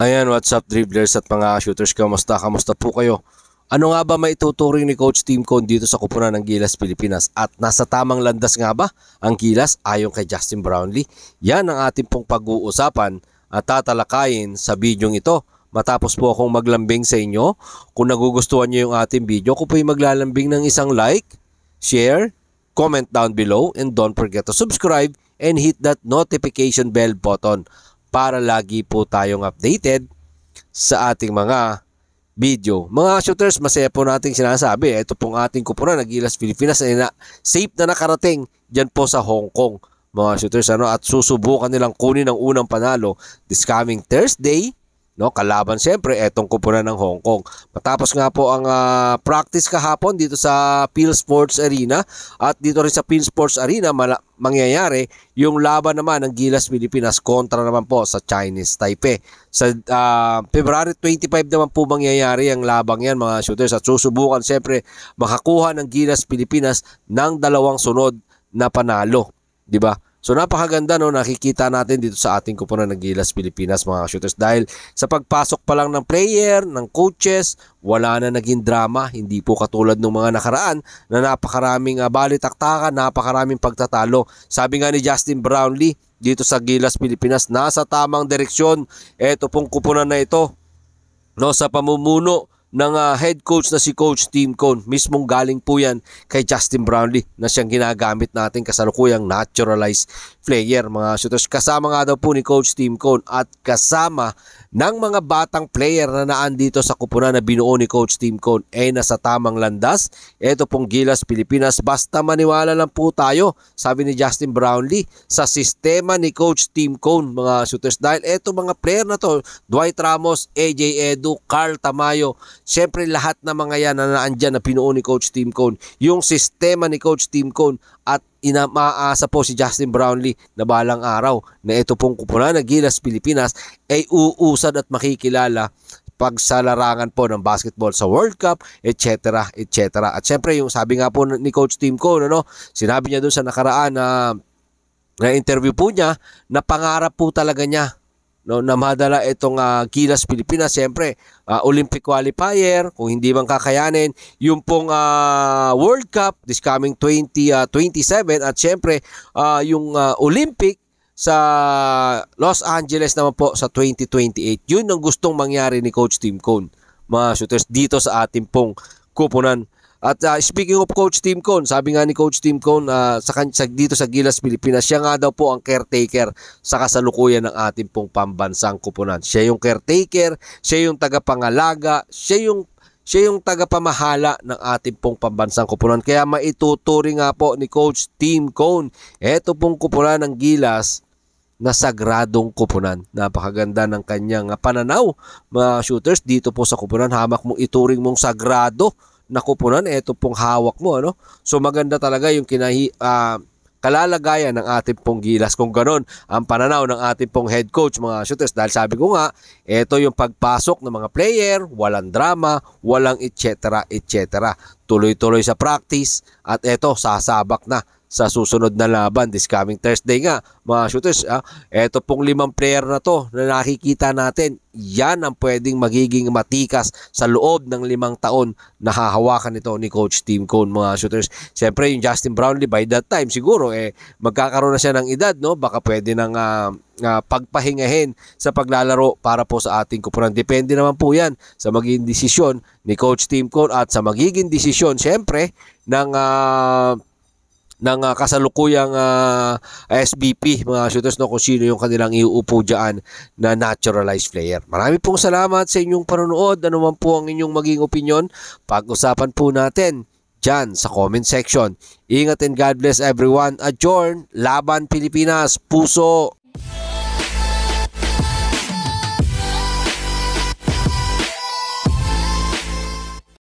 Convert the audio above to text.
Ayan, what's up dribblers at mga shooters, kamusta? Kamusta po kayo? Ano nga ba maituturing ni Coach Tim Cone dito sa kupunan ng Gilas Pilipinas? At nasa tamang landas nga ba ang Gilas ayon kay Justin Brownlee? Yan ang ating pong pag-uusapan at tatalakayin sa bidyong ito. Matapos po akong maglambing sa inyo, kung nagugustuhan nyo yung ating video, kung po'y maglalambing ng isang like, share, comment down below, and don't forget to subscribe and hit that notification bell button para lagi po tayong updated sa ating mga video. Mga shooters, masaya po nating sinasabi. Ito pong ating kupunan ng Gilas Pilipinas ay safe na nakarating dyan po sa Hong Kong. Mga shooters, at susubukan nilang kunin ang unang panalo this coming Thursday. Kalaban siyempre etong kupunan ng Hong Kong. Matapos nga po ang practice kahapon dito sa Phil Sports Arena, at dito rin sa Phil Sports Arena mangyayari yung laban naman ng Gilas Pilipinas kontra naman po sa Chinese Taipei. Sa February 25 naman po mangyayari ang labang yan, mga shooters, at susubukan siyempre makakuha ng Gilas Pilipinas ng dalawang sunod na panalo, di ba? So napakaganda, nakikita natin dito sa ating kupunan ng Gilas Pilipinas, mga shooters, dahil sa pagpasok pa lang ng player, ng coaches, wala na naging drama. Hindi po katulad ng mga nakaraan na napakaraming balitaktakan, napakaraming pagtatalo. Sabi nga ni Justin Brownlee dito sa Gilas Pilipinas, nasa tamang direksyon eto pong kupunan na ito, sa pamumuno ng head coach na si Coach Tim Cone. Mismong galing po yan kay Justin Brownlee na siyang ginagamit natin kasalukuyang naturalized player, mga shooters. Kasama nga daw po ni Coach Tim Cone at kasama ng mga batang player na naandito sa kupunan na binuo ni Coach Tim Cone nasa tamang landas. Ito pong Gilas Pilipinas, basta maniwala lang po tayo, sabi ni Justin Brownlee, sa sistema ni Coach Tim Cone, mga shooters. Dahil ito mga player na to, Dwight Ramos, AJ Edu, Carl Tamayo, siyempre lahat na mga yan na naandyan na pinuo ni Coach Tim Cone, yung sistema ni Coach Tim Cone, at maasa po si Justin Brownlee na balang araw na ito pong kupunan ng Gilas Pilipinas ay uusad at makikilala pag sa larangan po ng basketball sa World Cup, etc. etc. At syempre yung sabi nga po ni Coach Tim Cone, sinabi niya doon sa nakaraan na interview po niya na pangarap po talaga niya na madala itong Gilas Pilipinas. Siyempre, Olympic qualifier, kung hindi man kakayanin, yung pong World Cup this coming 2027, at siyempre, yung Olympic sa Los Angeles naman po sa 2028. Yun ang gustong mangyari ni Coach Tim Cone, mga shooters, dito sa ating pong kupunan. At speaking of Coach Tim Cone, sabi nga ni Coach Tim Cone dito sa Gilas Pilipinas, siya nga daw po ang caretaker sa kasalukuyan ng ating pong pambansang kupunan. Siya yung caretaker, siya yung tagapangalaga, siya yung tagapamahala ng ating pong pambansang kupunan. Kaya maituturing nga po ni Coach Tim Cone eto pong kupunan ng Gilas na sagradong kupunan. Napakaganda ng kanyang pananaw, mga shooters, dito po sa kupunan. Hamak mong ituring mong sagrado na kupunan, ito pong hawak mo, So maganda talaga yung kalalagayan ng ating pong Gilas kung ganon ang pananaw ng ating pong head coach, mga shooters. Dahil sabi ko nga, ito yung pagpasok ng mga player, walang drama, walang etc. etc. Tuloy-tuloy sa practice, at ito sasabak na sa susunod na laban this coming Thursday nga, mga shooters. Ito pong 5 player na to na nakikita natin, yan ang pwedeng magiging matikas sa loob ng 5 taon na hahawakan ito ni Coach Tim Cone, mga shooters. Siyempre yung Justin Brownlee by that time siguro magkakaroon na siya ng edad, baka pwede nang pagpahingahin sa paglalaro para po sa ating kupunan. Depende naman po yan sa magiging desisyon ni Coach Tim Cone at sa magiging desisyon siyempre ng kasalukuyang SBP, mga shooters, kung sino yung kanilang iuupo dyan na naturalized player. Marami pong salamat sa inyong panonood. Ano man po ang inyong maging opinion, pag-usapan po natin dyan sa comment section. Ingat and God bless everyone. Adjourn. Laban Pilipinas. Puso!